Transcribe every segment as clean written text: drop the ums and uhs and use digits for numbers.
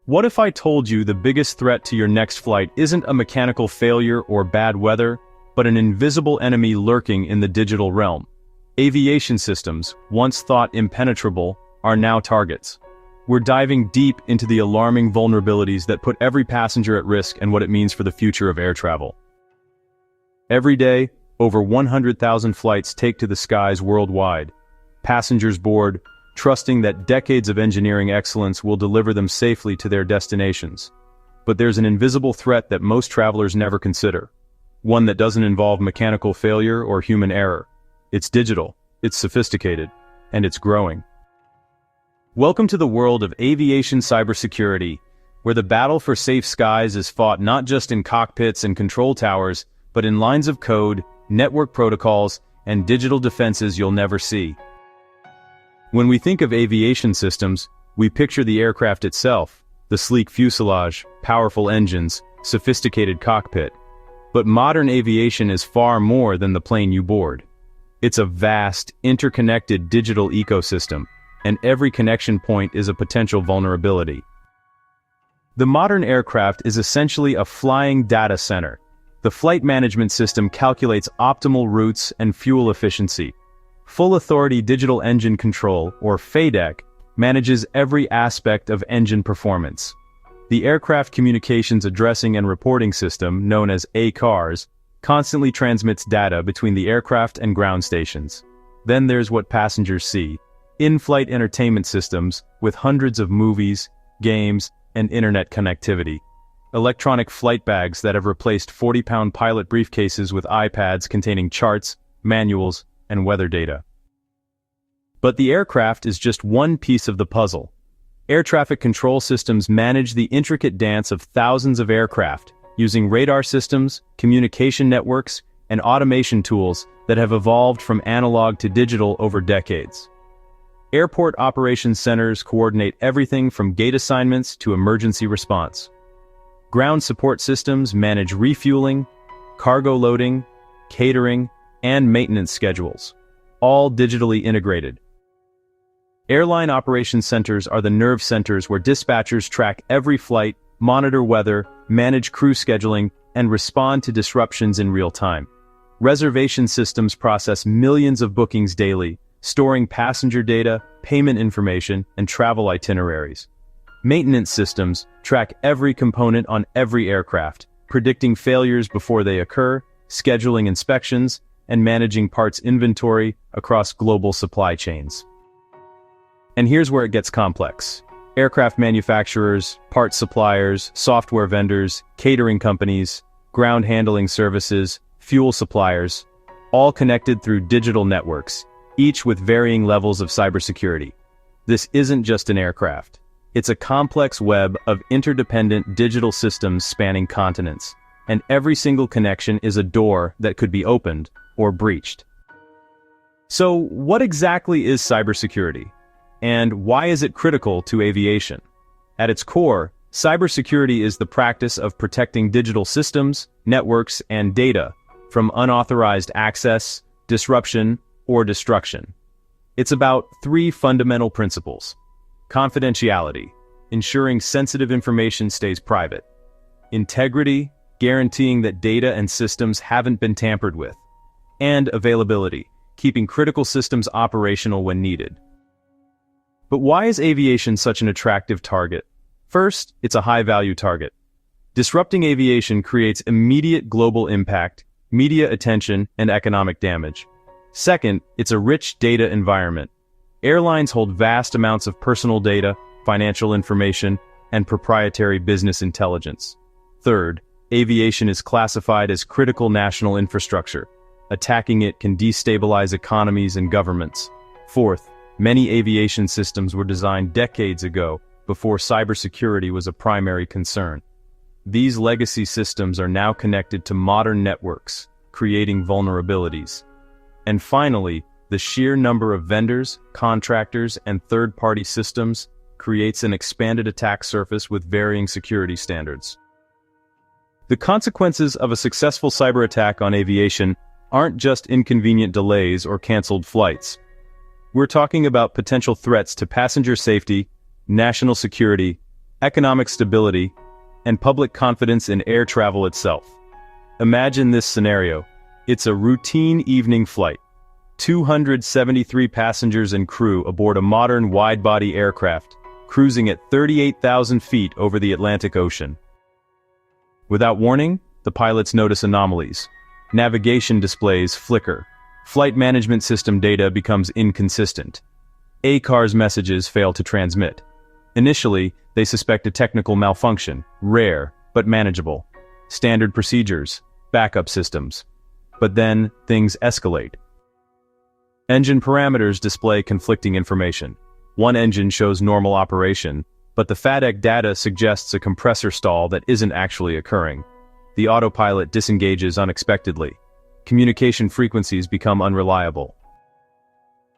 What if I told you the biggest threat to your next flight isn't a mechanical failure or bad weather, but an invisible enemy lurking in the digital realm? Aviation systems, once thought impenetrable, are now targets. We're diving deep into the alarming vulnerabilities that put every passenger at risk and what it means for the future of air travel. Every day, over 100,000 flights take to the skies worldwide. Passengers board, trusting that decades of engineering excellence will deliver them safely to their destinations. But there's an invisible threat that most travelers never consider. One that doesn't involve mechanical failure or human error. It's digital, it's sophisticated, and it's growing. Welcome to the world of aviation cybersecurity, where the battle for safe skies is fought not just in cockpits and control towers, but in lines of code, network protocols, and digital defenses you'll never see. When we think of aviation systems, we picture the aircraft itself, the sleek fuselage, powerful engines, sophisticated cockpit. But modern aviation is far more than the plane you board. It's a vast, interconnected digital ecosystem, and every connection point is a potential vulnerability. The modern aircraft is essentially a flying data center. The flight management system calculates optimal routes and fuel efficiency. Full Authority Digital Engine Control, or FADEC, manages every aspect of engine performance. The Aircraft Communications Addressing and Reporting System, known as ACARS, constantly transmits data between the aircraft and ground stations. Then there's what passengers see: in-flight entertainment systems with hundreds of movies, games, and internet connectivity. Electronic flight bags that have replaced 40-pound pilot briefcases with iPads containing charts, manuals, and weather data. But the aircraft is just one piece of the puzzle. Air traffic control systems manage the intricate dance of thousands of aircraft, using radar systems, communication networks, and automation tools that have evolved from analog to digital over decades. Airport operations centers coordinate everything from gate assignments to emergency response. Ground support systems manage refueling, cargo loading, catering, and maintenance schedules, all digitally integrated. Airline operations centers are the nerve centers where dispatchers track every flight, monitor weather, manage crew scheduling, and respond to disruptions in real time. Reservation systems process millions of bookings daily, storing passenger data, payment information, and travel itineraries. Maintenance systems track every component on every aircraft, predicting failures before they occur, scheduling inspections, and managing parts inventory across global supply chains. And here's where it gets complex. Aircraft manufacturers, parts suppliers, software vendors, catering companies, ground handling services, fuel suppliers, all connected through digital networks, each with varying levels of cybersecurity. This isn't just an aircraft. It's a complex web of interdependent digital systems spanning continents, and every single connection is a door that could be opened or breached. So, what exactly is cybersecurity? And why is it critical to aviation? At its core, cybersecurity is the practice of protecting digital systems, networks, and data from unauthorized access, disruption, or destruction. It's about three fundamental principles: confidentiality, ensuring sensitive information stays private; integrity, guaranteeing that data and systems haven't been tampered with; and availability, keeping critical systems operational when needed. But why is aviation such an attractive target? First, it's a high-value target. Disrupting aviation creates immediate global impact, media attention, and economic damage. Second, it's a rich data environment. Airlines hold vast amounts of personal data, financial information, and proprietary business intelligence. Third, aviation is classified as critical national infrastructure. Attacking it can destabilize economies and governments. Fourth, many aviation systems were designed decades ago, before cybersecurity was a primary concern. These legacy systems are now connected to modern networks, creating vulnerabilities. And finally, the sheer number of vendors, contractors, and third-party systems creates an expanded attack surface with varying security standards. The consequences of a successful cyber attack on aviation aren't just inconvenient delays or canceled flights. We're talking about potential threats to passenger safety, national security, economic stability, and public confidence in air travel itself. Imagine this scenario. It's a routine evening flight. 273 passengers and crew aboard a modern wide-body aircraft, cruising at 38,000 feet over the Atlantic Ocean. Without warning, the pilots notice anomalies. Navigation displays flicker. Flight management system data becomes inconsistent. ACARS messages fail to transmit. Initially, they suspect a technical malfunction, rare, but manageable. Standard procedures, backup systems. But then, things escalate. Engine parameters display conflicting information. One engine shows normal operation, but the FADEC data suggests a compressor stall that isn't actually occurring. The autopilot disengages unexpectedly. Communication frequencies become unreliable.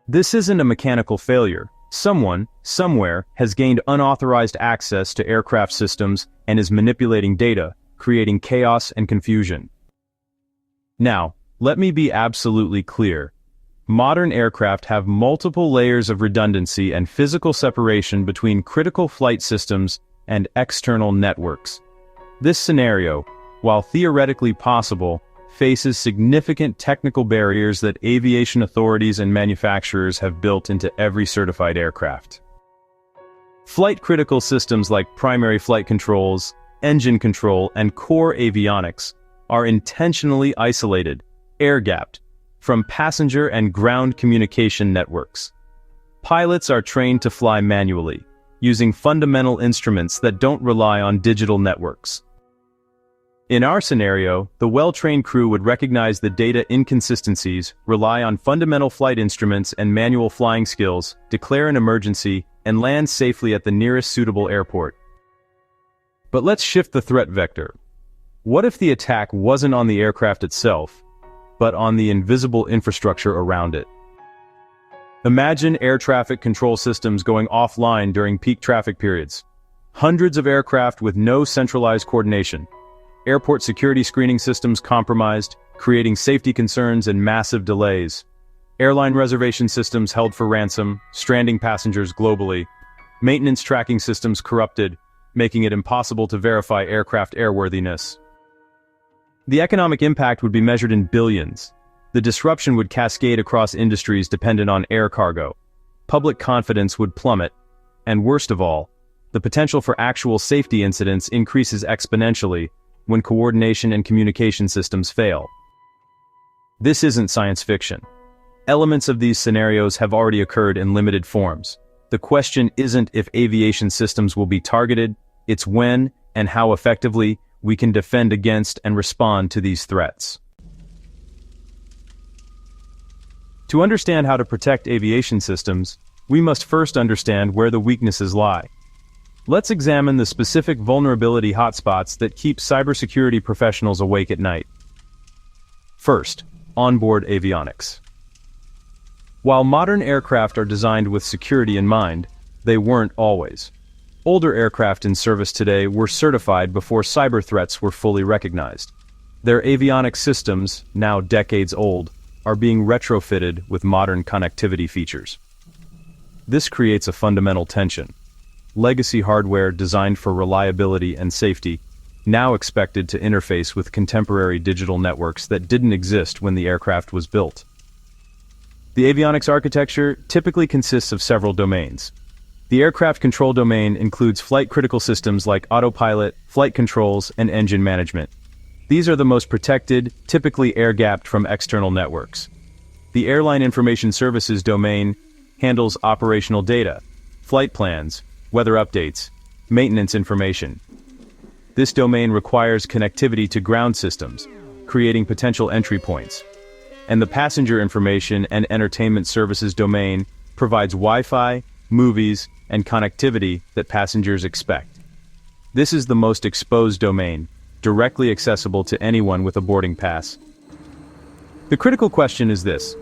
This isn't a mechanical failure. Someone, somewhere, has gained unauthorized access to aircraft systems and is manipulating data, creating chaos and confusion. Now, let me be absolutely clear. Modern aircraft have multiple layers of redundancy and physical separation between critical flight systems and external networks. This scenario, while theoretically possible, faces significant technical barriers that aviation authorities and manufacturers have built into every certified aircraft. Flight-critical systems like primary flight controls, engine control, and core avionics are intentionally isolated, air-gapped, from passenger and ground communication networks. Pilots are trained to fly manually, using fundamental instruments that don't rely on digital networks. In our scenario, the well-trained crew would recognize the data inconsistencies, rely on fundamental flight instruments and manual flying skills, declare an emergency, and land safely at the nearest suitable airport. But let's shift the threat vector. What if the attack wasn't on the aircraft itself, but on the invisible infrastructure around it? Imagine air traffic control systems going offline during peak traffic periods. Hundreds of aircraft with no centralized coordination. Airport security screening systems compromised, creating safety concerns and massive delays. Airline reservation systems held for ransom, stranding passengers globally. Maintenance tracking systems corrupted, making it impossible to verify aircraft airworthiness. The economic impact would be measured in billions. The disruption would cascade across industries dependent on air cargo. Public confidence would plummet, and worst of all, the potential for actual safety incidents increases exponentially when coordination and communication systems fail. This isn't science fiction. Elements of these scenarios have already occurred in limited forms. The question isn't if aviation systems will be targeted, it's when and how effectively we can defend against and respond to these threats. To understand how to protect aviation systems, we must first understand where the weaknesses lie. Let's examine the specific vulnerability hotspots that keep cybersecurity professionals awake at night. First, onboard avionics. While modern aircraft are designed with security in mind, they weren't always. Older aircraft in service today were certified before cyber threats were fully recognized. Their avionics systems, now decades old, are being retrofitted with modern connectivity features. This creates a fundamental tension. Legacy hardware designed for reliability and safety, now expected to interface with contemporary digital networks that didn't exist when the aircraft was built. The avionics architecture typically consists of several domains. The aircraft control domain includes flight-critical systems like autopilot, flight controls, and engine management. These are the most protected, typically air-gapped from external networks. The airline information services domain handles operational data, flight plans, weather updates, maintenance information. This domain requires connectivity to ground systems, creating potential entry points. And the passenger information and entertainment services domain provides Wi-Fi, movies, and connectivity that passengers expect. This is the most exposed domain, directly accessible to anyone with a boarding pass. The critical question is this: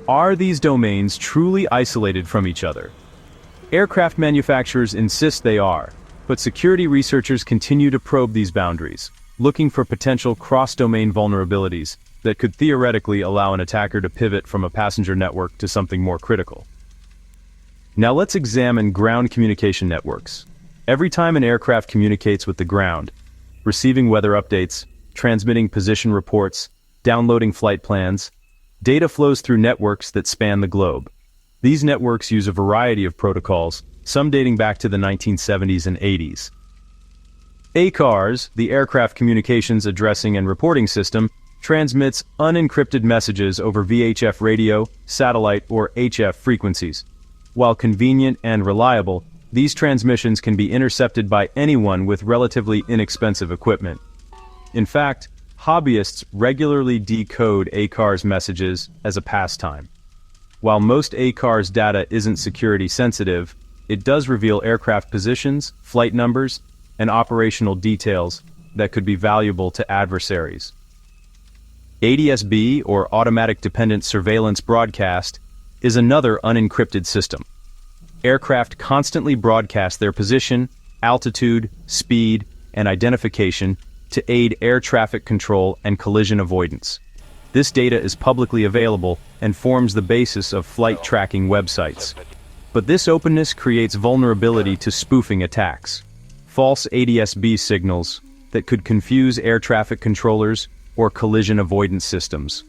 are these domains truly isolated from each other? Aircraft manufacturers insist they are, but security researchers continue to probe these boundaries, looking for potential cross-domain vulnerabilities that could theoretically allow an attacker to pivot from a passenger network to something more critical. Now let's examine ground communication networks. Every time an aircraft communicates with the ground, receiving weather updates, transmitting position reports, downloading flight plans, data flows through networks that span the globe. These networks use a variety of protocols, some dating back to the 1970s and 80s. ACARS, the Aircraft Communications Addressing and Reporting System, transmits unencrypted messages over VHF radio, satellite, or HF frequencies. While convenient and reliable, these transmissions can be intercepted by anyone with relatively inexpensive equipment. In fact, hobbyists regularly decode ACARS messages as a pastime. While most ACARS data isn't security sensitive, it does reveal aircraft positions, flight numbers, and operational details that could be valuable to adversaries. ADS-B, or Automatic Dependent Surveillance Broadcast, is another unencrypted system. Aircraft constantly broadcast their position, altitude, speed, and identification to aid air traffic control and collision avoidance. This data is publicly available and forms the basis of flight tracking websites. But this openness creates vulnerability to spoofing attacks. False ADS-B signals that could confuse air traffic controllers or collision avoidance systems.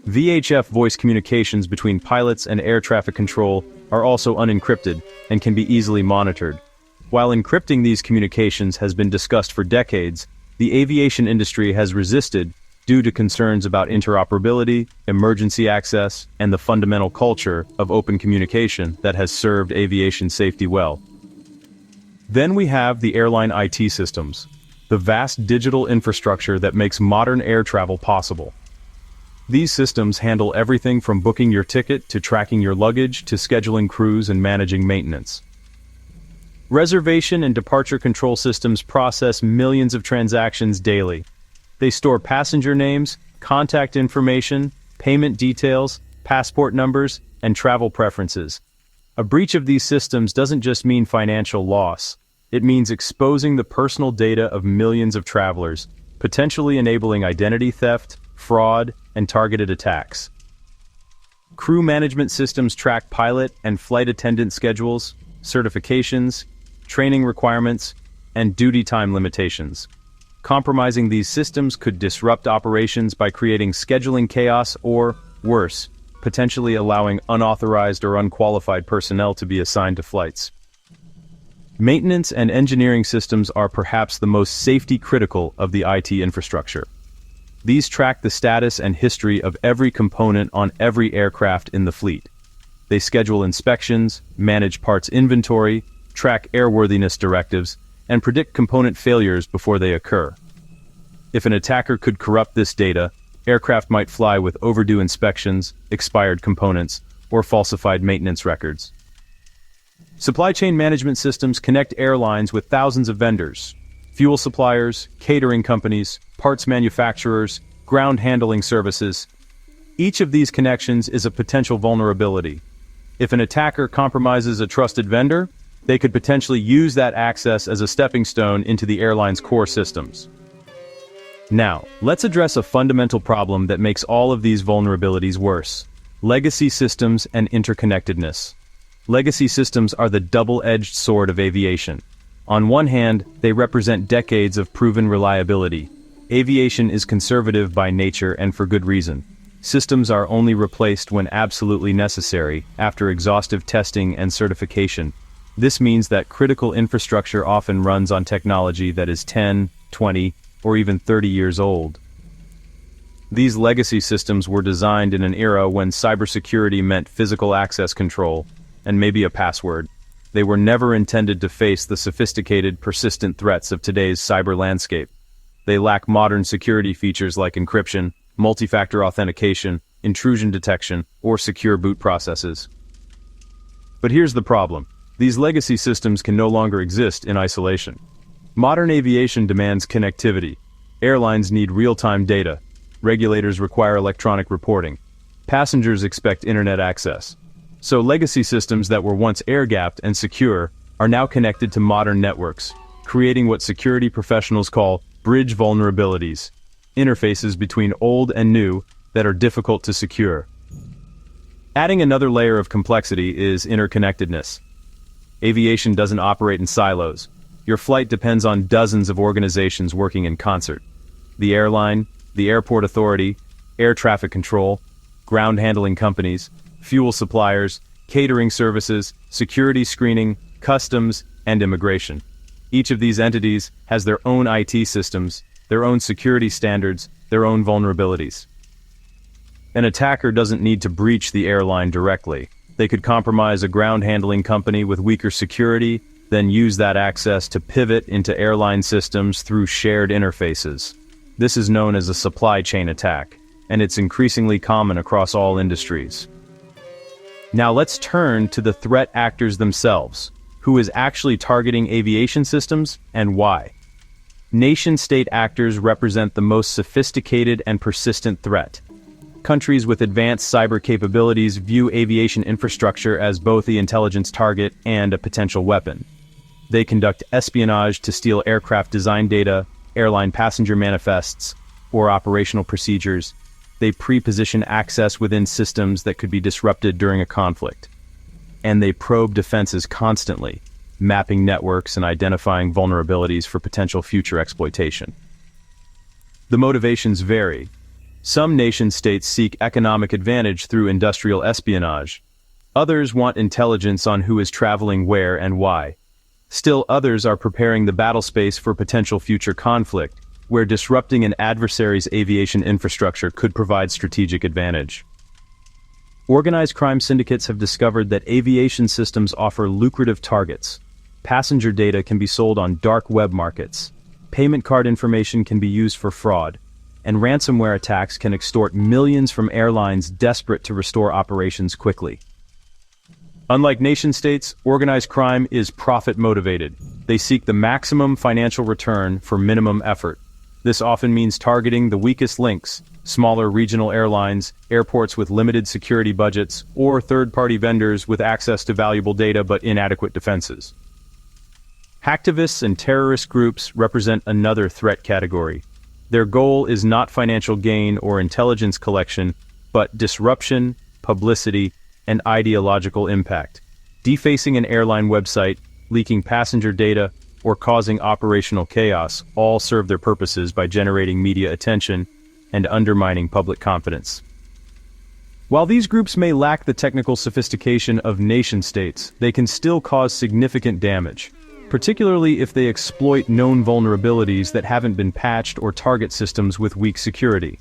VHF voice communications between pilots and air traffic control are also unencrypted and can be easily monitored. While encrypting these communications has been discussed for decades, the aviation industry has resisted due to concerns about interoperability, emergency access, and the fundamental culture of open communication that has served aviation safety well. Then we have the airline IT systems, the vast digital infrastructure that makes modern air travel possible. These systems handle everything from booking your ticket to tracking your luggage to scheduling crews and managing maintenance. Reservation and departure control systems process millions of transactions daily. They store passenger names, contact information, payment details, passport numbers, and travel preferences. A breach of these systems doesn't just mean financial loss. It means exposing the personal data of millions of travelers, potentially enabling identity theft, fraud, and targeted attacks. Crew management systems track pilot and flight attendant schedules, certifications, training requirements, and duty time limitations. Compromising these systems could disrupt operations by creating scheduling chaos or, worse, potentially allowing unauthorized or unqualified personnel to be assigned to flights. Maintenance and engineering systems are perhaps the most safety-critical of the IT infrastructure. These track the status and history of every component on every aircraft in the fleet. They schedule inspections, manage parts inventory, track airworthiness directives, and predict component failures before they occur. If an attacker could corrupt this data, aircraft might fly with overdue inspections, expired components, or falsified maintenance records. Supply chain management systems connect airlines with thousands of vendors, fuel suppliers, catering companies, parts manufacturers, ground handling services. Each of these connections is a potential vulnerability. If an attacker compromises a trusted vendor, they could potentially use that access as a stepping stone into the airline's core systems. Now, let's address a fundamental problem that makes all of these vulnerabilities worse: legacy systems and interconnectedness. Legacy systems are the double-edged sword of aviation. On one hand, they represent decades of proven reliability. Aviation is conservative by nature and for good reason. Systems are only replaced when absolutely necessary, after exhaustive testing and certification. This means that critical infrastructure often runs on technology that is 10, 20, or even 30 years old. These legacy systems were designed in an era when cybersecurity meant physical access control, and maybe a password. They were never intended to face the sophisticated, persistent threats of today's cyber landscape. They lack modern security features like encryption, multi-factor authentication, intrusion detection, or secure boot processes. But here's the problem. These legacy systems can no longer exist in isolation. Modern aviation demands connectivity. Airlines need real-time data. Regulators require electronic reporting. Passengers expect internet access. So legacy systems that were once air-gapped and secure are now connected to modern networks, creating what security professionals call bridge vulnerabilities, interfaces between old and new that are difficult to secure. Adding another layer of complexity is interconnectedness. Aviation doesn't operate in silos. Your flight depends on dozens of organizations working in concert. The airline, the airport authority, air traffic control, ground handling companies, fuel suppliers, catering services, security screening, customs, and immigration. Each of these entities has their own IT systems, their own security standards, their own vulnerabilities. An attacker doesn't need to breach the airline directly. They could compromise a ground handling company with weaker security, then use that access to pivot into airline systems through shared interfaces. This is known as a supply chain attack, and it's increasingly common across all industries. Now let's turn to the threat actors themselves. Who is actually targeting aviation systems, and why? Nation-state actors represent the most sophisticated and persistent threat. Countries with advanced cyber capabilities view aviation infrastructure as both the intelligence target and a potential weapon. They conduct espionage to steal aircraft design data, airline passenger manifests, or operational procedures. They pre-position access within systems that could be disrupted during a conflict. And they probe defenses constantly, mapping networks and identifying vulnerabilities for potential future exploitation. The motivations vary. Some nation-states seek economic advantage through industrial espionage. Others want intelligence on who is traveling where and why. Still others are preparing the battle space for potential future conflict, where disrupting an adversary's aviation infrastructure could provide strategic advantage. Organized crime syndicates have discovered that aviation systems offer lucrative targets. Passenger data can be sold on dark web markets. Payment card information can be used for fraud. And ransomware attacks can extort millions from airlines desperate to restore operations quickly. Unlike nation-states, organized crime is profit-motivated. They seek the maximum financial return for minimum effort. This often means targeting the weakest links, smaller regional airlines, airports with limited security budgets, or third-party vendors with access to valuable data but inadequate defenses. Hacktivists and terrorist groups represent another threat category. Their goal is not financial gain or intelligence collection, but disruption, publicity, and ideological impact. Defacing an airline website, leaking passenger data, or causing operational chaos all serve their purposes by generating media attention and undermining public confidence. While these groups may lack the technical sophistication of nation-states, they can still cause significant damage, particularly if they exploit known vulnerabilities that haven't been patched or target systems with weak security.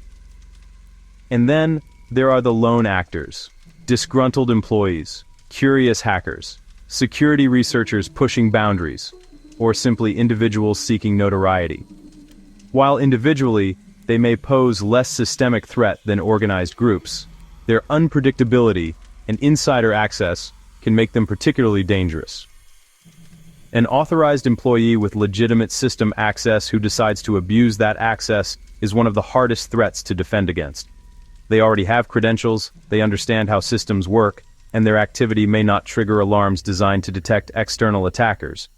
And then, there are the lone actors, disgruntled employees, curious hackers, security researchers pushing boundaries, or simply individuals seeking notoriety. While individually, they may pose less systemic threat than organized groups, their unpredictability and insider access can make them particularly dangerous. An authorized employee with legitimate system access who decides to abuse that access is one of the hardest threats to defend against. They already have credentials, they understand how systems work, and their activity may not trigger alarms designed to detect external attackers.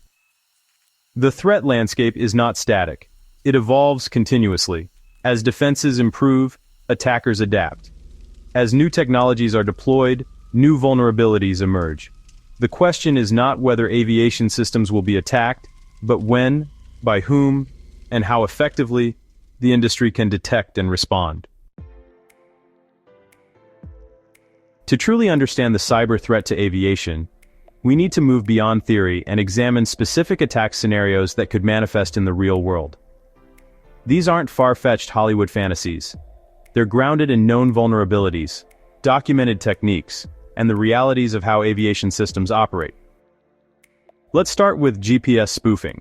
The threat landscape is not static. It evolves continuously. As defenses improve, attackers adapt. As new technologies are deployed, new vulnerabilities emerge. The question is not whether aviation systems will be attacked, but when, by whom, and how effectively the industry can detect and respond. To truly understand the cyber threat to aviation, we need to move beyond theory and examine specific attack scenarios that could manifest in the real world. These aren't far-fetched Hollywood fantasies. They're grounded in known vulnerabilities, documented techniques, and the realities of how aviation systems operate. Let's start with GPS spoofing.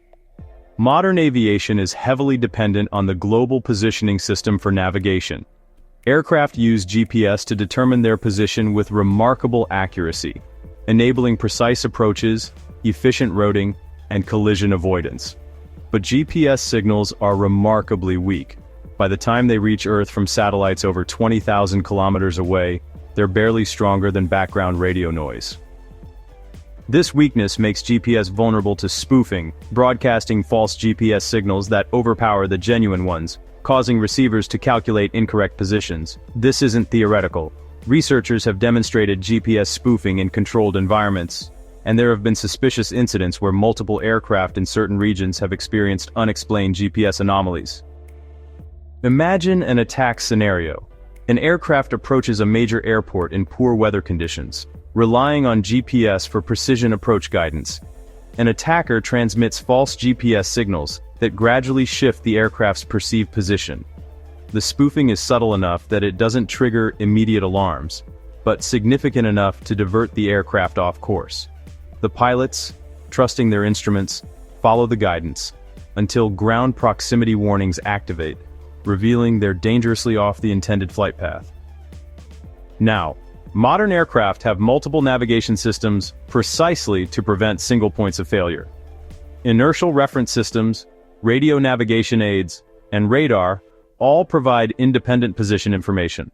Modern aviation is heavily dependent on the global positioning system for navigation. Aircraft use GPS to determine their position with remarkable accuracy, enabling precise approaches, efficient routing, and collision avoidance. But GPS signals are remarkably weak. By the time they reach Earth from satellites over 20,000 kilometers away, they're barely stronger than background radio noise. This weakness makes GPS vulnerable to spoofing, broadcasting false GPS signals that overpower the genuine ones, causing receivers to calculate incorrect positions. This isn't theoretical. Researchers have demonstrated GPS spoofing in controlled environments. and there have been suspicious incidents where multiple aircraft in certain regions have experienced unexplained GPS anomalies. Imagine an attack scenario. An aircraft approaches a major airport in poor weather conditions, relying on GPS for precision approach guidance. An attacker transmits false GPS signals that gradually shift the aircraft's perceived position. The spoofing is subtle enough that it doesn't trigger immediate alarms, but significant enough to divert the aircraft off course. The pilots, trusting their instruments, follow the guidance until ground proximity warnings activate, revealing they're dangerously off the intended flight path. Now, modern aircraft have multiple navigation systems precisely to prevent single points of failure. Inertial reference systems, radio navigation aids, and radar all provide independent position information.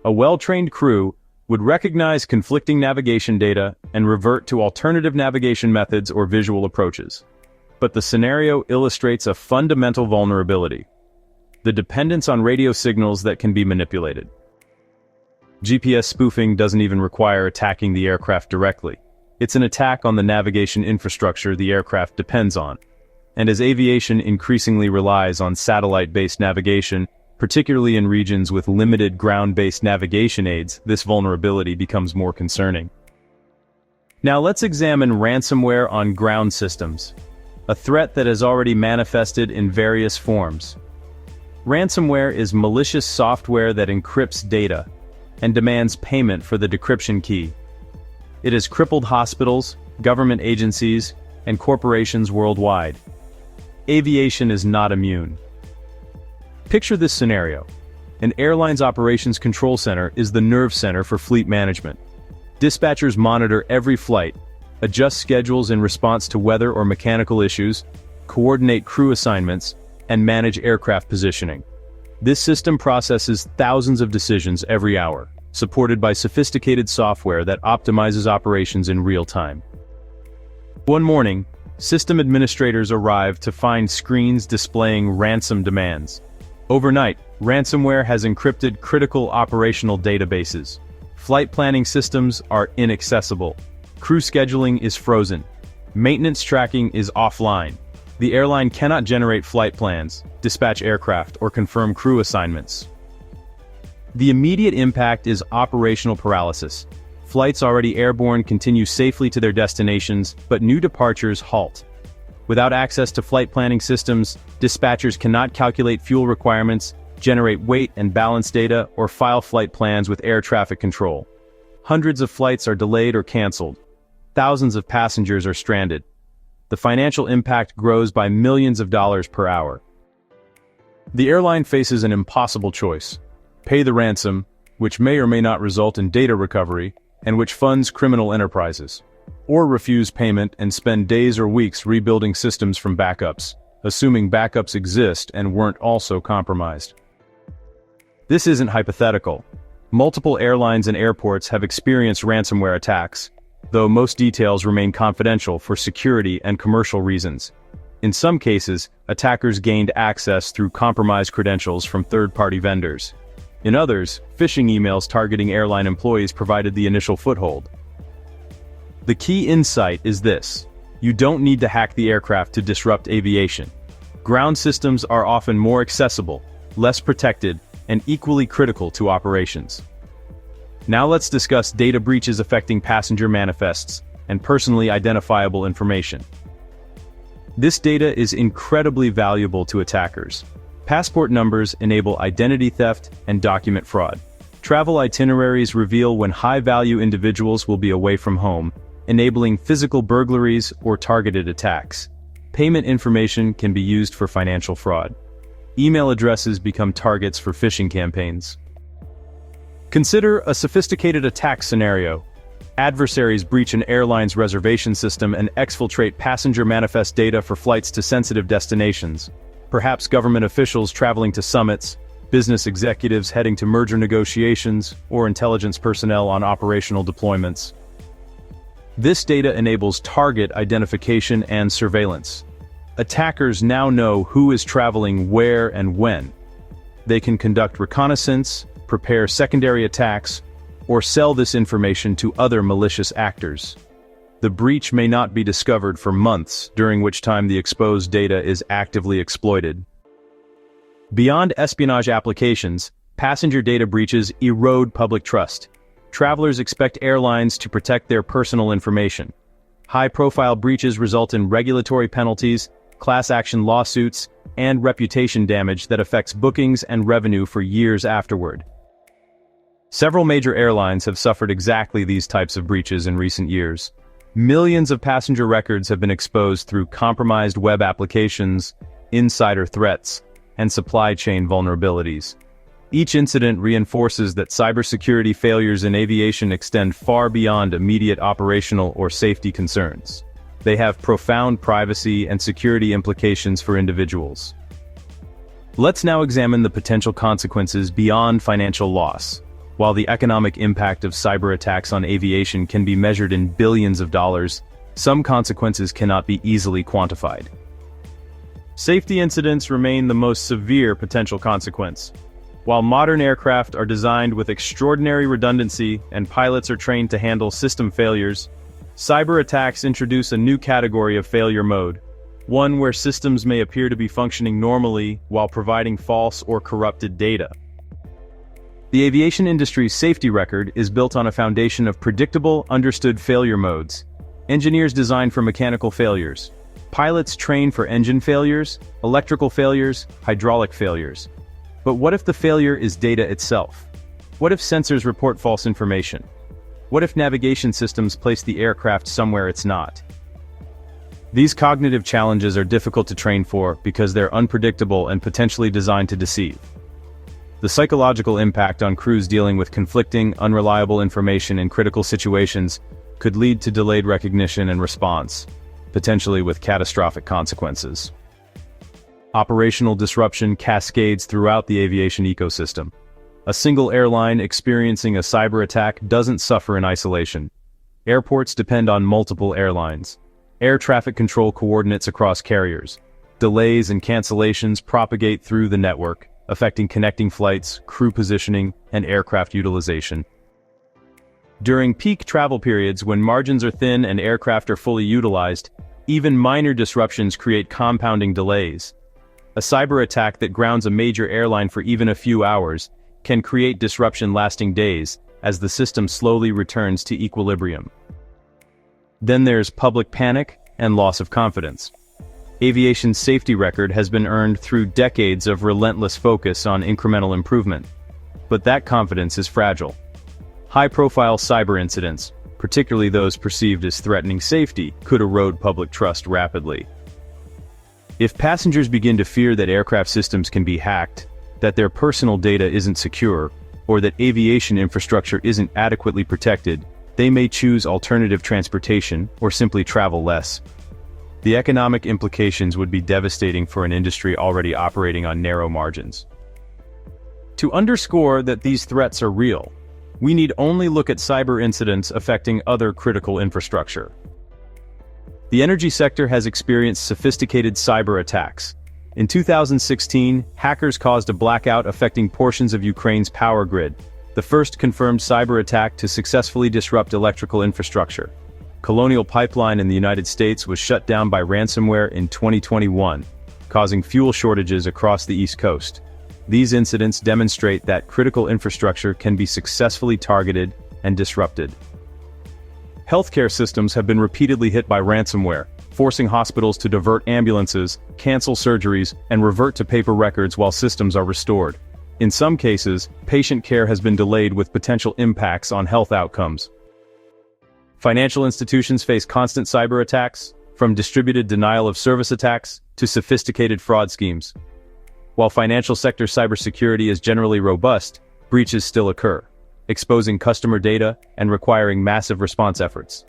A well-trained crew would recognize conflicting navigation data and revert to alternative navigation methods or visual approaches. But the scenario illustrates a fundamental vulnerability: the dependence on radio signals that can be manipulated. GPS spoofing doesn't even require attacking the aircraft directly. It's an attack on the navigation infrastructure the aircraft depends on. And as aviation increasingly relies on satellite-based navigation, particularly in regions with limited ground-based navigation aids, this vulnerability becomes more concerning. Now let's examine ransomware on ground systems, a threat that has already manifested in various forms. Ransomware is malicious software that encrypts data and demands payment for the decryption key. It has crippled hospitals, government agencies, and corporations worldwide. Aviation is not immune. Picture this scenario. An airline's operations control center is the nerve center for fleet management. Dispatchers monitor every flight, adjust schedules in response to weather or mechanical issues, coordinate crew assignments, and manage aircraft positioning. This system processes thousands of decisions every hour, supported by sophisticated software that optimizes operations in real time. One morning, system administrators arrive to find screens displaying ransom demands. Overnight, ransomware has encrypted critical operational databases. Flight planning systems are inaccessible. Crew scheduling is frozen. Maintenance tracking is offline. The airline cannot generate flight plans, dispatch aircraft, or confirm crew assignments. The immediate impact is operational paralysis. Flights already airborne continue safely to their destinations, but new departures halt. Without access to flight planning systems, dispatchers cannot calculate fuel requirements, generate weight and balance data, or file flight plans with air traffic control. Hundreds of flights are delayed or canceled. Thousands of passengers are stranded. The financial impact grows by millions of dollars per hour. The airline faces an impossible choice: pay the ransom, which may or may not result in data recovery, and which funds criminal enterprises, or refuse payment and spend days or weeks rebuilding systems from backups, assuming backups exist and weren't also compromised. This isn't hypothetical. Multiple airlines and airports have experienced ransomware attacks, though most details remain confidential for security and commercial reasons. In some cases, attackers gained access through compromised credentials from third-party vendors. In others, phishing emails targeting airline employees provided the initial foothold. The key insight is this: you don't need to hack the aircraft to disrupt aviation. Ground systems are often more accessible, less protected, and equally critical to operations. Now let's discuss data breaches affecting passenger manifests and personally identifiable information. This data is incredibly valuable to attackers. Passport numbers enable identity theft and document fraud. Travel itineraries reveal when high-value individuals will be away from home, enabling physical burglaries or targeted attacks. Payment information can be used for financial fraud. Email addresses become targets for phishing campaigns. Consider a sophisticated attack scenario. Adversaries breach an airline's reservation system and exfiltrate passenger manifest data for flights to sensitive destinations. Perhaps government officials traveling to summits, business executives heading to merger negotiations, or intelligence personnel on operational deployments. This data enables target identification and surveillance. Attackers now know who is traveling where and when. They can conduct reconnaissance, prepare secondary attacks, or sell this information to other malicious actors. The breach may not be discovered for months, during which time the exposed data is actively exploited. Beyond espionage applications, passenger data breaches erode public trust. Travelers expect airlines to protect their personal information. High-profile breaches result in regulatory penalties, class action lawsuits, and reputation damage that affects bookings and revenue for years afterward. Several major airlines have suffered exactly these types of breaches in recent years. Millions of passenger records have been exposed through compromised web applications, insider threats, and supply chain vulnerabilities. Each incident reinforces that cybersecurity failures in aviation extend far beyond immediate operational or safety concerns. They have profound privacy and security implications for individuals. Let's now examine the potential consequences beyond financial loss. While the economic impact of cyber attacks on aviation can be measured in billions of dollars, some consequences cannot be easily quantified. Safety incidents remain the most severe potential consequence. While modern aircraft are designed with extraordinary redundancy and pilots are trained to handle system failures, cyber attacks introduce a new category of failure mode, one where systems may appear to be functioning normally while providing false or corrupted data. The aviation industry's safety record is built on a foundation of predictable, understood failure modes. Engineers design for mechanical failures. Pilots train for engine failures, electrical failures, hydraulic failures. But what if the failure is data itself? What if sensors report false information? What if navigation systems place the aircraft somewhere it's not? These cognitive challenges are difficult to train for because they're unpredictable and potentially designed to deceive. The psychological impact on crews dealing with conflicting, unreliable information in critical situations could lead to delayed recognition and response, potentially with catastrophic consequences. Operational disruption cascades throughout the aviation ecosystem. A single airline experiencing a cyber attack doesn't suffer in isolation. Airports depend on multiple airlines. Air traffic control coordinates across carriers. Delays and cancellations propagate through the network, affecting connecting flights, crew positioning, and aircraft utilization. During peak travel periods when margins are thin and aircraft are fully utilized, even minor disruptions create compounding delays. A cyber attack that grounds a major airline for even a few hours can create disruption lasting days as the system slowly returns to equilibrium. Then there's public panic and loss of confidence. Aviation's safety record has been earned through decades of relentless focus on incremental improvement. But that confidence is fragile. High-profile cyber incidents, particularly those perceived as threatening safety, could erode public trust rapidly. If passengers begin to fear that aircraft systems can be hacked, that their personal data isn't secure, or that aviation infrastructure isn't adequately protected, they may choose alternative transportation or simply travel less. The economic implications would be devastating for an industry already operating on narrow margins. To underscore that these threats are real, we need only look at cyber incidents affecting other critical infrastructure. The energy sector has experienced sophisticated cyber attacks. In 2016, hackers caused a blackout affecting portions of Ukraine's power grid, the first confirmed cyber attack to successfully disrupt electrical infrastructure. Colonial Pipeline in the United States was shut down by ransomware in 2021, causing fuel shortages across the East Coast. These incidents demonstrate that critical infrastructure can be successfully targeted and disrupted. Healthcare systems have been repeatedly hit by ransomware, forcing hospitals to divert ambulances, cancel surgeries, and revert to paper records while systems are restored. In some cases, patient care has been delayed with potential impacts on health outcomes. Financial institutions face constant cyber attacks, from distributed denial of service attacks to sophisticated fraud schemes. While financial sector cybersecurity is generally robust, breaches still occur, exposing customer data and requiring massive response efforts.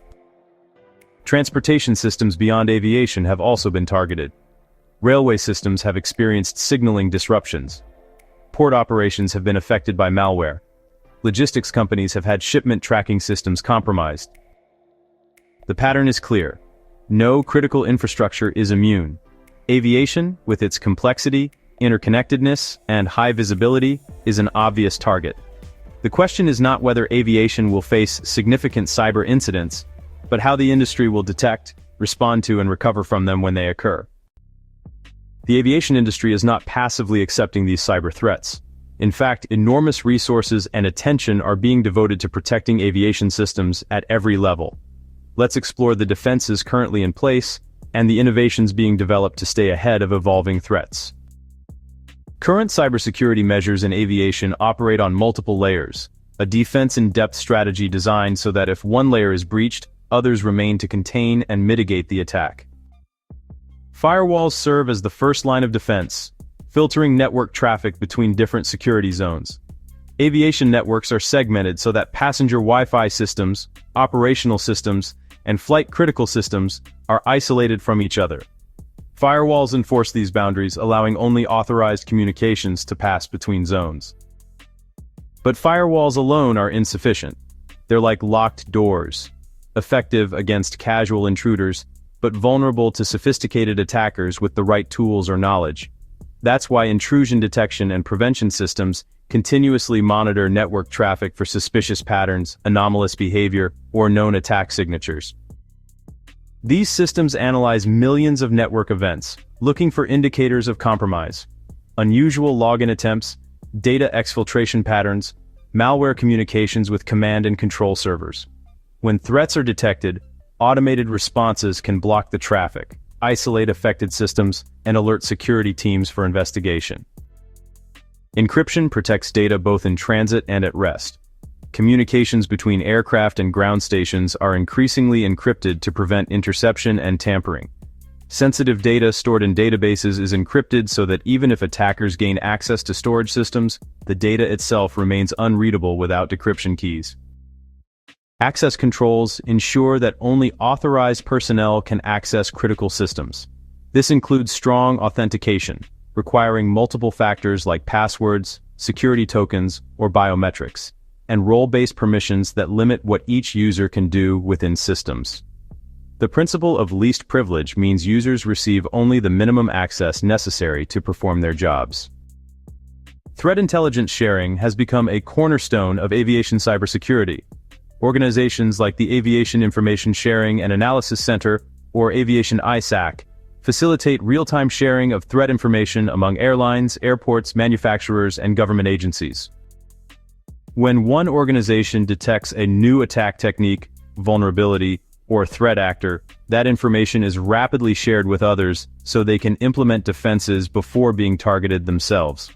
Transportation systems beyond aviation have also been targeted. Railway systems have experienced signaling disruptions. Port operations have been affected by malware. Logistics companies have had shipment tracking systems compromised. The pattern is clear. No critical infrastructure is immune. Aviation, with its complexity, interconnectedness, and high visibility, is an obvious target. The question is not whether aviation will face significant cyber incidents, but how the industry will detect, respond to, and recover from them when they occur. The aviation industry is not passively accepting these cyber threats. In fact, enormous resources and attention are being devoted to protecting aviation systems at every level. Let's explore the defenses currently in place and the innovations being developed to stay ahead of evolving threats. Current cybersecurity measures in aviation operate on multiple layers, a defense-in-depth strategy designed so that if one layer is breached, others remain to contain and mitigate the attack. Firewalls serve as the first line of defense, filtering network traffic between different security zones. Aviation networks are segmented so that passenger Wi-Fi systems, operational systems, and flight-critical systems are isolated from each other. Firewalls enforce these boundaries, allowing only authorized communications to pass between zones. But firewalls alone are insufficient. They're like locked doors, effective against casual intruders, but vulnerable to sophisticated attackers with the right tools or knowledge. That's why intrusion detection and prevention systems continuously monitor network traffic for suspicious patterns, anomalous behavior, or known attack signatures. These systems analyze millions of network events, looking for indicators of compromise, unusual login attempts, data exfiltration patterns, malware communications with command and control servers. When threats are detected, automated responses can block the traffic, isolate affected systems, and alert security teams for investigation. Encryption protects data both in transit and at rest. Communications between aircraft and ground stations are increasingly encrypted to prevent interception and tampering. Sensitive data stored in databases is encrypted so that even if attackers gain access to storage systems, the data itself remains unreadable without decryption keys. Access controls ensure that only authorized personnel can access critical systems. This includes strong authentication, requiring multiple factors like passwords, security tokens, or biometrics, and role-based permissions that limit what each user can do within systems. The principle of least privilege means users receive only the minimum access necessary to perform their jobs. Threat intelligence sharing has become a cornerstone of aviation cybersecurity. Organizations like the Aviation Information Sharing and Analysis Center, or Aviation ISAC, facilitate real-time sharing of threat information among airlines, airports, manufacturers, and government agencies. When one organization detects a new attack technique, vulnerability, or threat actor, that information is rapidly shared with others so they can implement defenses before being targeted themselves.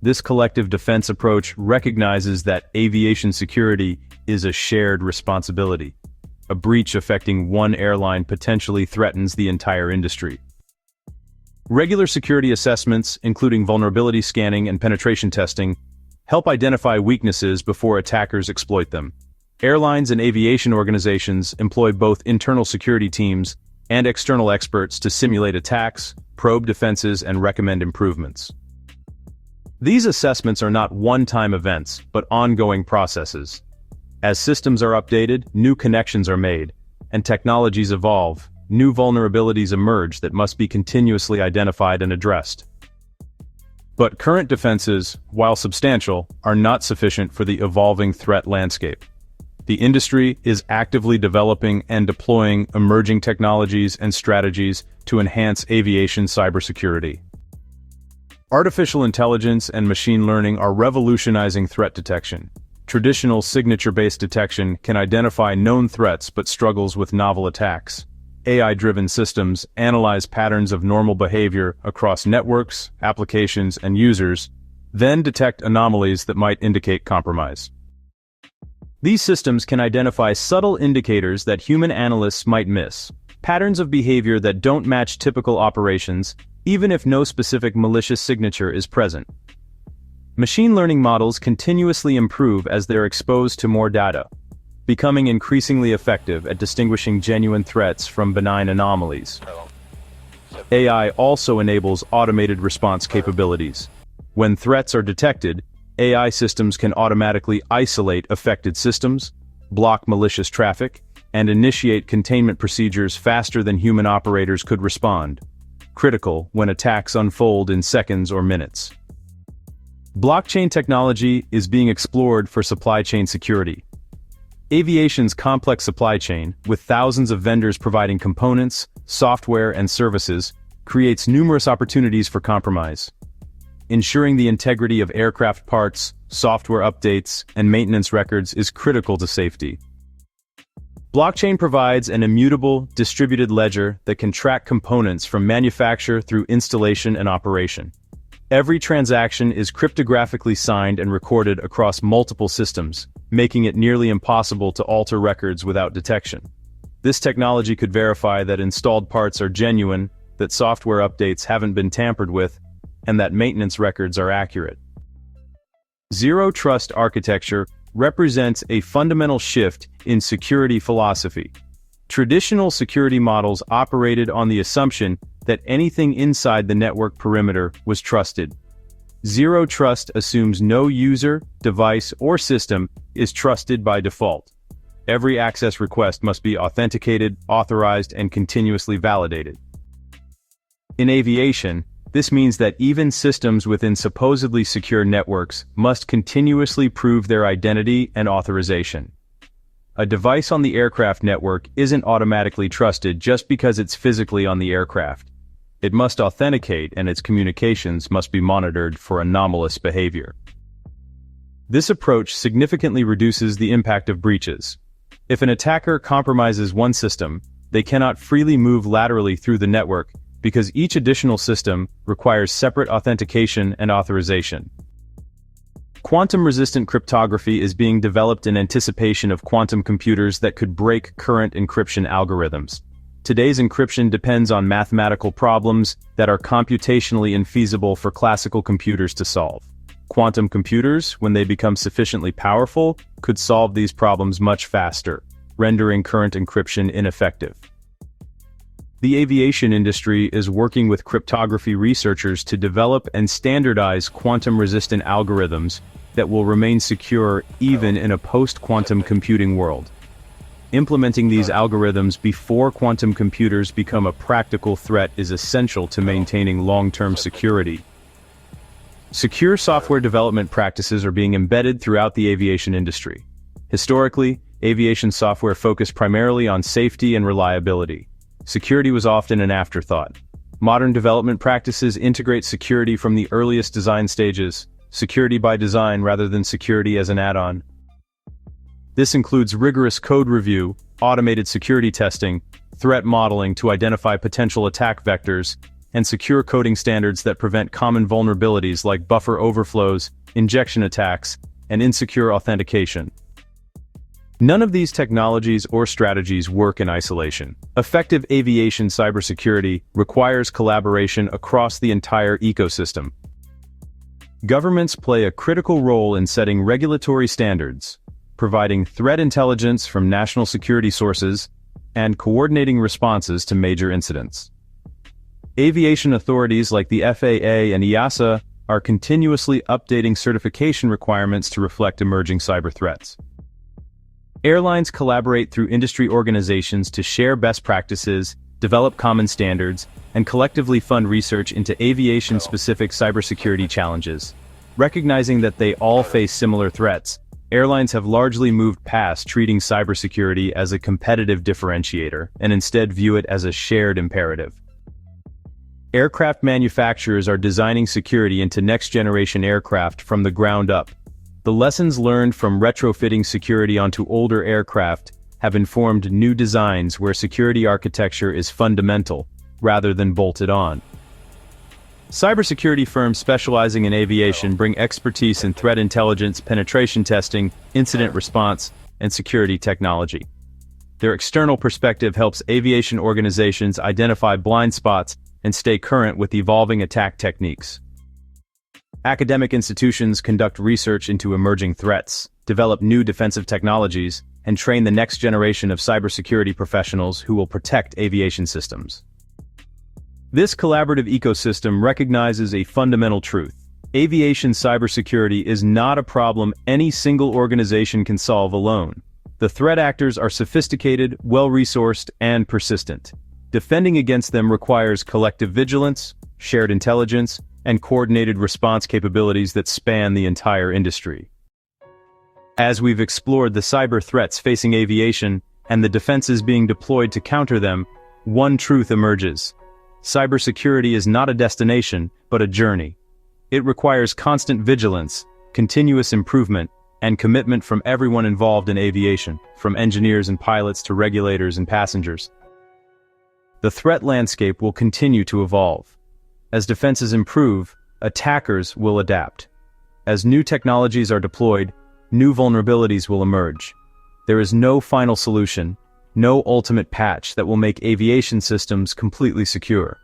This collective defense approach recognizes that aviation security is a shared responsibility. A breach affecting one airline potentially threatens the entire industry. Regular security assessments, including vulnerability scanning and penetration testing, help identify weaknesses before attackers exploit them. Airlines and aviation organizations employ both internal security teams and external experts to simulate attacks, probe defenses, and recommend improvements. These assessments are not one-time events, but ongoing processes. As systems are updated, new connections are made, and technologies evolve, new vulnerabilities emerge that must be continuously identified and addressed. But current defenses, while substantial, are not sufficient for the evolving threat landscape. The industry is actively developing and deploying emerging technologies and strategies to enhance aviation cybersecurity. Artificial intelligence and machine learning are revolutionizing threat detection. Traditional signature-based detection can identify known threats but struggles with novel attacks. AI-driven systems analyze patterns of normal behavior across networks, applications, and users, then detect anomalies that might indicate compromise. These systems can identify subtle indicators that human analysts might miss, patterns of behavior that don't match typical operations, even if no specific malicious signature is present. Machine learning models continuously improve as they're exposed to more data, becoming increasingly effective at distinguishing genuine threats from benign anomalies. AI also enables automated response capabilities. When threats are detected, AI systems can automatically isolate affected systems, block malicious traffic, and initiate containment procedures faster than human operators could respond, critical when attacks unfold in seconds or minutes. Blockchain technology is being explored for supply chain security. Aviation's complex supply chain, with thousands of vendors providing components, software, and services, creates numerous opportunities for compromise. Ensuring the integrity of aircraft parts, software updates, and maintenance records is critical to safety. Blockchain provides an immutable, distributed ledger that can track components from manufacture through installation and operation. Every transaction is cryptographically signed and recorded across multiple systems, making it nearly impossible to alter records without detection. This technology could verify that installed parts are genuine, that software updates haven't been tampered with, and that maintenance records are accurate. Zero Trust architecture represents a fundamental shift in security philosophy. Traditional security models operated on the assumption that anything inside the network perimeter was trusted. Zero Trust assumes no user, device, or system is trusted by default. Every access request must be authenticated, authorized, and continuously validated. In aviation, this means that even systems within supposedly secure networks must continuously prove their identity and authorization. A device on the aircraft network isn't automatically trusted just because it's physically on the aircraft. It must authenticate, and its communications must be monitored for anomalous behavior. This approach significantly reduces the impact of breaches. If an attacker compromises one system, they cannot freely move laterally through the network because each additional system requires separate authentication and authorization. Quantum-resistant cryptography is being developed in anticipation of quantum computers that could break current encryption algorithms. Today's encryption depends on mathematical problems that are computationally infeasible for classical computers to solve. Quantum computers, when they become sufficiently powerful, could solve these problems much faster, rendering current encryption ineffective. The aviation industry is working with cryptography researchers to develop and standardize quantum-resistant algorithms that will remain secure even in a post-quantum computing world. Implementing these algorithms before quantum computers become a practical threat is essential to maintaining long-term security. Secure software development practices are being embedded throughout the aviation industry. Historically, aviation software focused primarily on safety and reliability. Security was often an afterthought. Modern development practices integrate security from the earliest design stages, security by design rather than security as an add-on. This includes rigorous code review, automated security testing, threat modeling to identify potential attack vectors, and secure coding standards that prevent common vulnerabilities like buffer overflows, injection attacks, and insecure authentication. None of these technologies or strategies work in isolation. Effective aviation cybersecurity requires collaboration across the entire ecosystem. Governments play a critical role in setting regulatory standards, providing threat intelligence from national security sources, and coordinating responses to major incidents. Aviation authorities like the FAA and EASA are continuously updating certification requirements to reflect emerging cyber threats. Airlines collaborate through industry organizations to share best practices, develop common standards, and collectively fund research into aviation-specific cybersecurity challenges. Recognizing that they all face similar threats, airlines have largely moved past treating cybersecurity as a competitive differentiator and instead view it as a shared imperative. Aircraft manufacturers are designing security into next-generation aircraft from the ground up. The lessons learned from retrofitting security onto older aircraft have informed new designs where security architecture is fundamental, rather than bolted on. Cybersecurity firms specializing in aviation bring expertise in threat intelligence, penetration testing, incident response, and security technology. Their external perspective helps aviation organizations identify blind spots and stay current with evolving attack techniques. Academic institutions conduct research into emerging threats, develop new defensive technologies, and train the next generation of cybersecurity professionals who will protect aviation systems. This collaborative ecosystem recognizes a fundamental truth. Aviation cybersecurity is not a problem any single organization can solve alone. The threat actors are sophisticated, well-resourced, and persistent. Defending against them requires collective vigilance, shared intelligence, and coordinated response capabilities that span the entire industry. As we've explored the cyber threats facing aviation and the defenses being deployed to counter them, one truth emerges. Cybersecurity is not a destination, but a journey. It requires constant vigilance, continuous improvement, and commitment from everyone involved in aviation, from engineers and pilots to regulators and passengers. The threat landscape will continue to evolve. As defenses improve, attackers will adapt. As new technologies are deployed, new vulnerabilities will emerge. There is no final solution, no ultimate patch that will make aviation systems completely secure.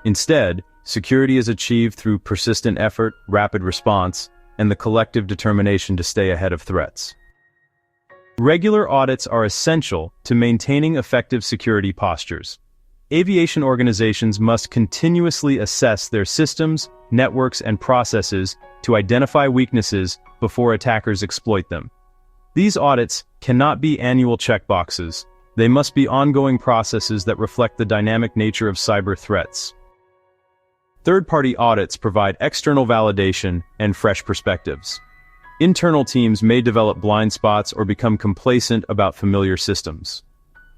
Instead, security is achieved through persistent effort, rapid response, and the collective determination to stay ahead of threats. Regular audits are essential to maintaining effective security postures. Aviation organizations must continuously assess their systems, networks, and processes to identify weaknesses before attackers exploit them. These audits cannot be annual checkboxes. They must be ongoing processes that reflect the dynamic nature of cyber threats. Third-party audits provide external validation and fresh perspectives. Internal teams may develop blind spots or become complacent about familiar systems.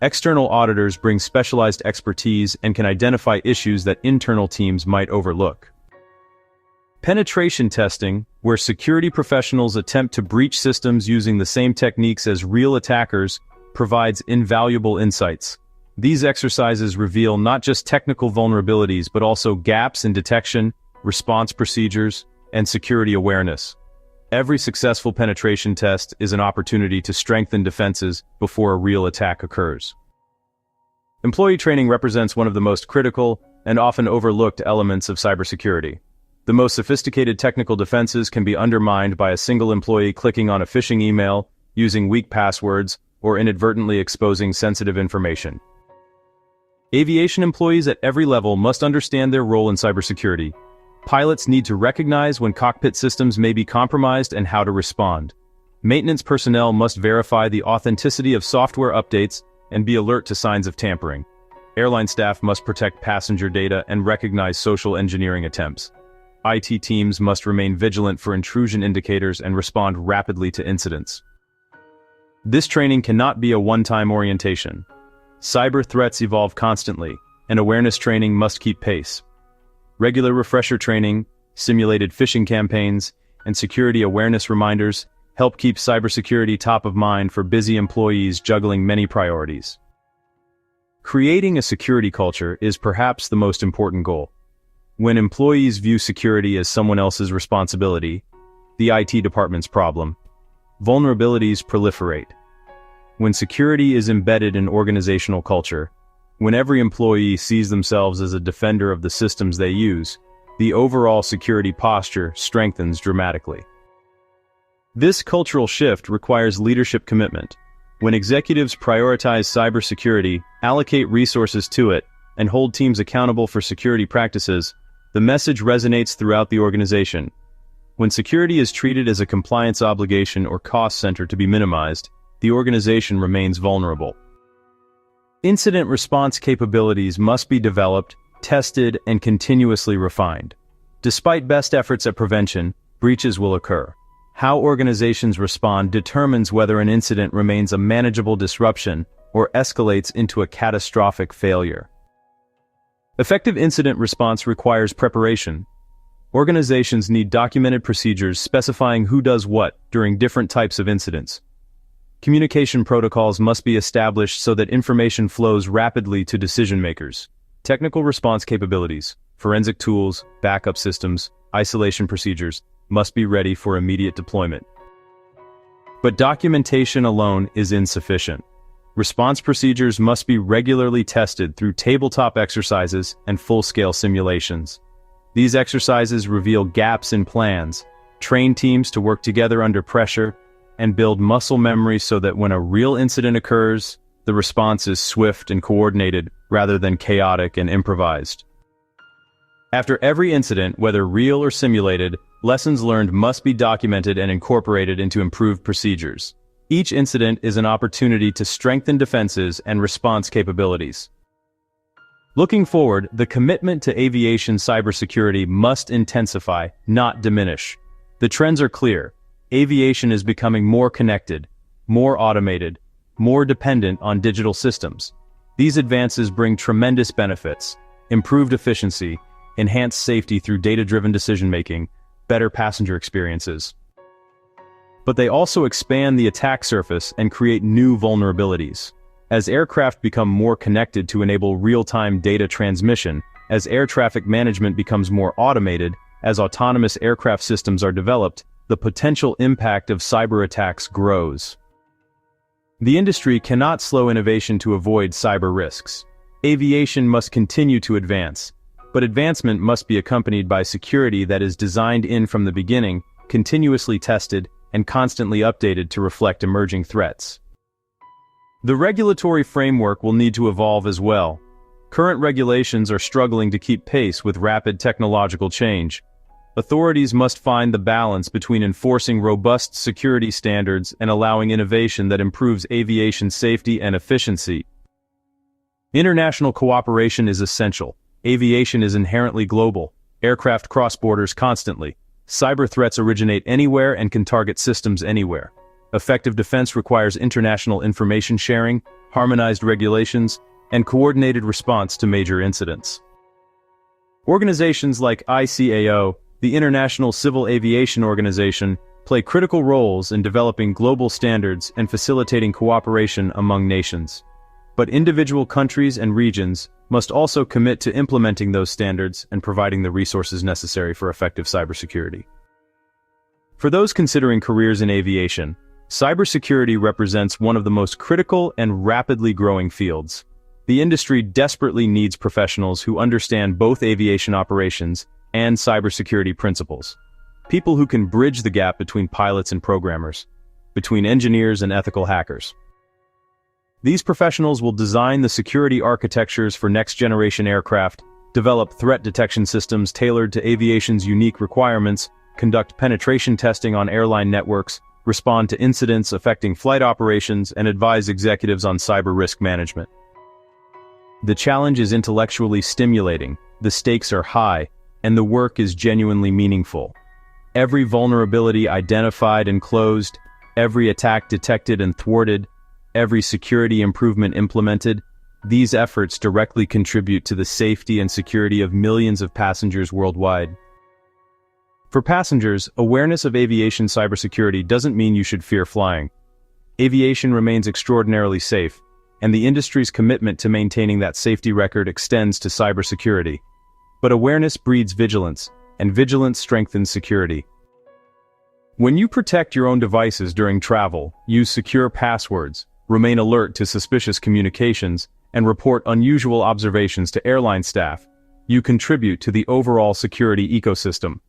External auditors bring specialized expertise and can identify issues that internal teams might overlook. Penetration testing, where security professionals attempt to breach systems using the same techniques as real attackers, provides invaluable insights. These exercises reveal not just technical vulnerabilities but also gaps in detection, response procedures, and security awareness. Every successful penetration test is an opportunity to strengthen defenses before a real attack occurs. Employee training represents one of the most critical and often overlooked elements of cybersecurity. The most sophisticated technical defenses can be undermined by a single employee clicking on a phishing email, using weak passwords, or inadvertently exposing sensitive information. Aviation employees at every level must understand their role in cybersecurity. Pilots need to recognize when cockpit systems may be compromised and how to respond. Maintenance personnel must verify the authenticity of software updates and be alert to signs of tampering. Airline staff must protect passenger data and recognize social engineering attempts. IT teams must remain vigilant for intrusion indicators and respond rapidly to incidents. This training cannot be a one-time orientation. Cyber threats evolve constantly, and awareness training must keep pace. Regular refresher training, simulated phishing campaigns, and security awareness reminders help keep cybersecurity top of mind for busy employees juggling many priorities. Creating a security culture is perhaps the most important goal. When employees view security as someone else's responsibility, the IT department's problem, vulnerabilities proliferate. When security is embedded in organizational culture, when every employee sees themselves as a defender of the systems they use, the overall security posture strengthens dramatically. This cultural shift requires leadership commitment. When executives prioritize cybersecurity, allocate resources to it, and hold teams accountable for security practices, the message resonates throughout the organization. When security is treated as a compliance obligation or cost center to be minimized, the organization remains vulnerable. Incident response capabilities must be developed, tested, and continuously refined. Despite best efforts at prevention, breaches will occur. How organizations respond determines whether an incident remains a manageable disruption or escalates into a catastrophic failure. Effective incident response requires preparation. Organizations need documented procedures specifying who does what during different types of incidents. Communication protocols must be established so that information flows rapidly to decision-makers. Technical response capabilities, forensic tools, backup systems, isolation procedures must be ready for immediate deployment. But documentation alone is insufficient. Response procedures must be regularly tested through tabletop exercises and full-scale simulations. These exercises reveal gaps in plans, train teams to work together under pressure, and build muscle memory so that when a real incident occurs, the response is swift and coordinated rather than chaotic and improvised. After every incident, whether real or simulated, lessons learned must be documented and incorporated into improved procedures. Each incident is an opportunity to strengthen defenses and response capabilities. Looking forward, the commitment to aviation cybersecurity must intensify, not diminish. The trends are clear. Aviation is becoming more connected, more automated, more dependent on digital systems. These advances bring tremendous benefits: improved efficiency, enhanced safety through data-driven decision-making, better passenger experiences. But they also expand the attack surface and create new vulnerabilities. As aircraft become more connected to enable real-time data transmission, as air traffic management becomes more automated, as autonomous aircraft systems are developed, the potential impact of cyber attacks grows. The industry cannot slow innovation to avoid cyber risks. Aviation must continue to advance, but advancement must be accompanied by security that is designed in from the beginning, continuously tested, and constantly updated to reflect emerging threats. The regulatory framework will need to evolve as well. Current regulations are struggling to keep pace with rapid technological change. Authorities must find the balance between enforcing robust security standards and allowing innovation that improves aviation safety and efficiency. International cooperation is essential. Aviation is inherently global. Aircraft cross borders constantly. Cyber threats originate anywhere and can target systems anywhere. Effective defense requires international information sharing, harmonized regulations, and coordinated response to major incidents. Organizations like ICAO, the International Civil Aviation Organization, play critical roles in developing global standards and facilitating cooperation among nations. But individual countries and regions must also commit to implementing those standards and providing the resources necessary for effective cybersecurity. For those considering careers in aviation, cybersecurity represents one of the most critical and rapidly growing fields. The industry desperately needs professionals who understand both aviation operations and cybersecurity principles. People who can bridge the gap between pilots and programmers, between engineers and ethical hackers. These professionals will design the security architectures for next-generation aircraft, develop threat detection systems tailored to aviation's unique requirements, conduct penetration testing on airline networks, respond to incidents affecting flight operations, and advise executives on cyber risk management. The challenge is intellectually stimulating, the stakes are high, and the work is genuinely meaningful. Every vulnerability identified and closed, every attack detected and thwarted, every security improvement implemented, these efforts directly contribute to the safety and security of millions of passengers worldwide. For passengers, awareness of aviation cybersecurity doesn't mean you should fear flying. Aviation remains extraordinarily safe, and the industry's commitment to maintaining that safety record extends to cybersecurity. But awareness breeds vigilance, and vigilance strengthens security. When you protect your own devices during travel, use secure passwords, remain alert to suspicious communications, and report unusual observations to airline staff, you contribute to the overall security ecosystem.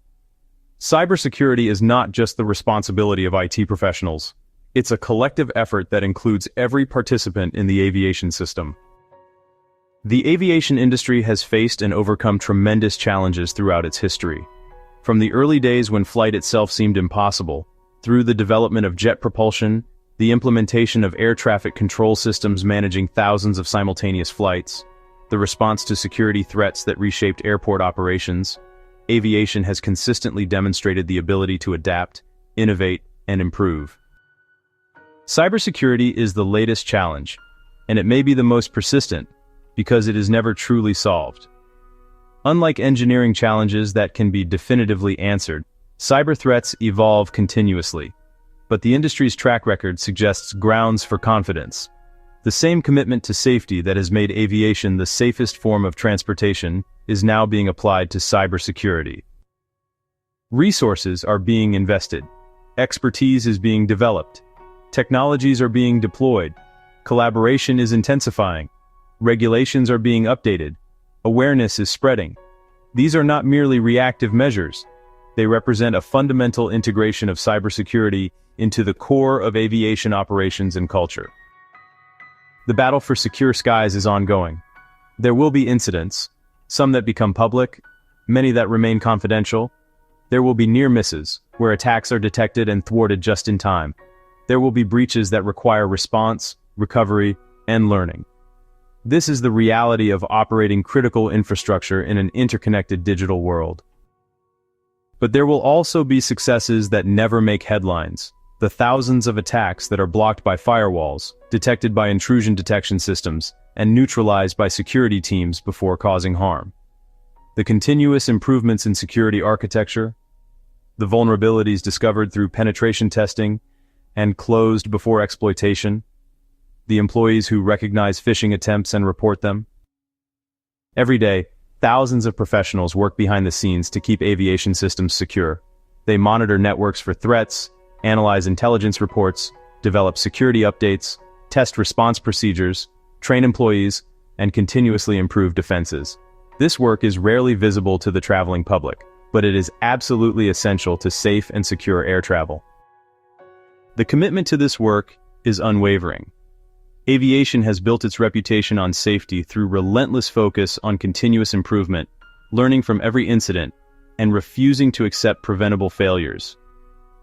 Cybersecurity is not just the responsibility of IT professionals. It's a collective effort that includes every participant in the aviation system. The aviation industry has faced and overcome tremendous challenges throughout its history. From the early days when flight itself seemed impossible, through the development of jet propulsion, the implementation of air traffic control systems managing thousands of simultaneous flights, the response to security threats that reshaped airport operations, aviation has consistently demonstrated the ability to adapt, innovate, and improve. Cybersecurity is the latest challenge, and it may be the most persistent, because it is never truly solved. Unlike engineering challenges that can be definitively answered, cyber threats evolve continuously. But the industry's track record suggests grounds for confidence. The same commitment to safety that has made aviation the safest form of transportation is now being applied to cybersecurity. Resources are being invested. Expertise is being developed. Technologies are being deployed. Collaboration is intensifying. Regulations are being updated. Awareness is spreading. These are not merely reactive measures. They represent a fundamental integration of cybersecurity into the core of aviation operations and culture. The battle for secure skies is ongoing. There will be incidents, some that become public, many that remain confidential. There will be near misses, where attacks are detected and thwarted just in time. There will be breaches that require response, recovery, and learning. This is the reality of operating critical infrastructure in an interconnected digital world. But there will also be successes that never make headlines. The thousands of attacks that are blocked by firewalls, detected by intrusion detection systems, and neutralized by security teams before causing harm. The continuous improvements in security architecture, the vulnerabilities discovered through penetration testing and closed before exploitation, the employees who recognize phishing attempts and report them. Every day, thousands of professionals work behind the scenes to keep aviation systems secure. They monitor networks for threats, analyze intelligence reports, develop security updates, test response procedures, train employees, and continuously improve defenses. This work is rarely visible to the traveling public, but it is absolutely essential to safe and secure air travel. The commitment to this work is unwavering. Aviation has built its reputation on safety through relentless focus on continuous improvement, learning from every incident, and refusing to accept preventable failures.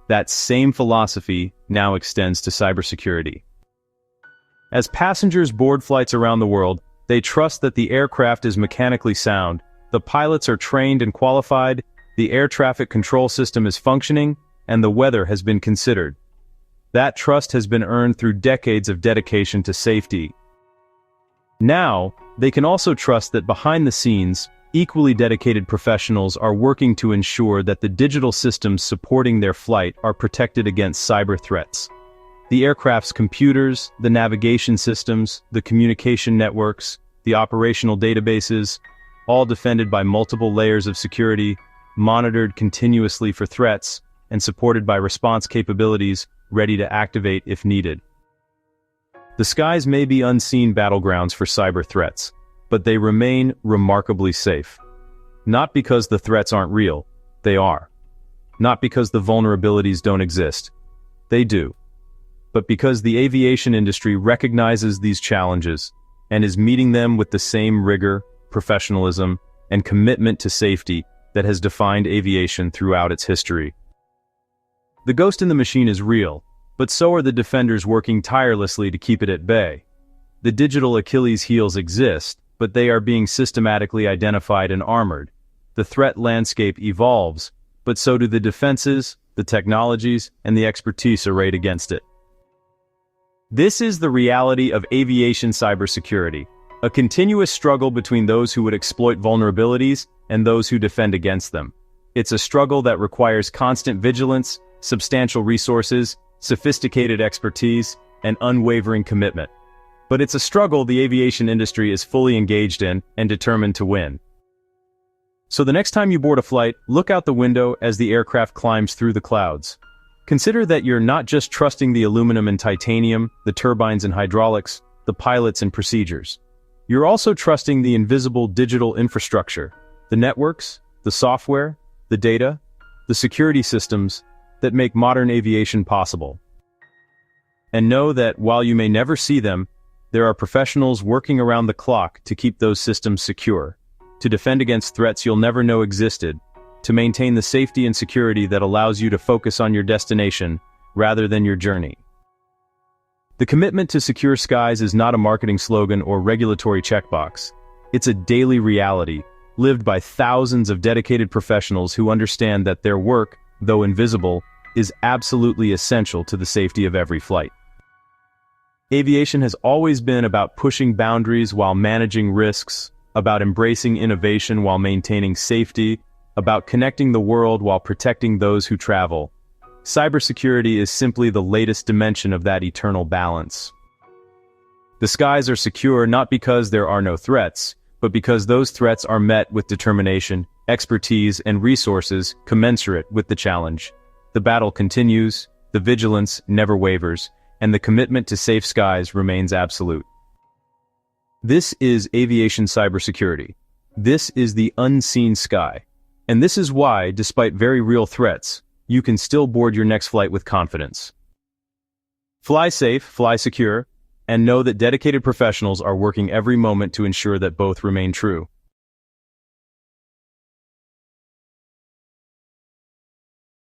That same philosophy now extends to cybersecurity. As passengers board flights around the world, they trust that the aircraft is mechanically sound, the pilots are trained and qualified, the air traffic control system is functioning, and the weather has been considered. That trust has been earned through decades of dedication to safety. Now, they can also trust that behind the scenes, equally dedicated professionals are working to ensure that the digital systems supporting their flight are protected against cyber threats. The aircraft's computers, the navigation systems, the communication networks, the operational databases, all defended by multiple layers of security, monitored continuously for threats, and supported by response capabilities ready to activate if needed. The skies may be unseen battlegrounds for cyber threats, but they remain remarkably safe. Not because the threats aren't real, they are. Not because the vulnerabilities don't exist, they do. But because the aviation industry recognizes these challenges and is meeting them with the same rigor, professionalism, and commitment to safety that has defined aviation throughout its history. The ghost in the machine is real, but so are the defenders working tirelessly to keep it at bay. The digital Achilles heels exist, but they are being systematically identified and armored. The threat landscape evolves, but so do the defenses, the technologies, and the expertise arrayed against it. This is the reality of aviation cybersecurity, a continuous struggle between those who would exploit vulnerabilities and those who defend against them. It's a struggle that requires constant vigilance, substantial resources, sophisticated expertise, and unwavering commitment. But it's a struggle the aviation industry is fully engaged in and determined to win. So the next time you board a flight, look out the window as the aircraft climbs through the clouds. Consider that you're not just trusting the aluminum and titanium, the turbines and hydraulics, the pilots and procedures. You're also trusting the invisible digital infrastructure, the networks, the software, the data, the security systems that make modern aviation possible. And know that while you may never see them, there are professionals working around the clock to keep those systems secure, to defend against threats you'll never know existed, to maintain the safety and security that allows you to focus on your destination rather than your journey. The commitment to secure skies is not a marketing slogan or regulatory checkbox. It's a daily reality, lived by thousands of dedicated professionals who understand that their work, though invisible, is absolutely essential to the safety of every flight. Aviation has always been about pushing boundaries while managing risks, about embracing innovation while maintaining safety, about connecting the world while protecting those who travel. Cybersecurity is simply the latest dimension of that eternal balance. The skies are secure not because there are no threats, but because those threats are met with determination, expertise, and resources commensurate with the challenge. The battle continues, the vigilance never wavers, and the commitment to safe skies remains absolute. This is aviation cybersecurity. This is the unseen sky. And this is why, despite very real threats, you can still board your next flight with confidence. Fly safe, fly secure, and know that dedicated professionals are working every moment to ensure that both remain true.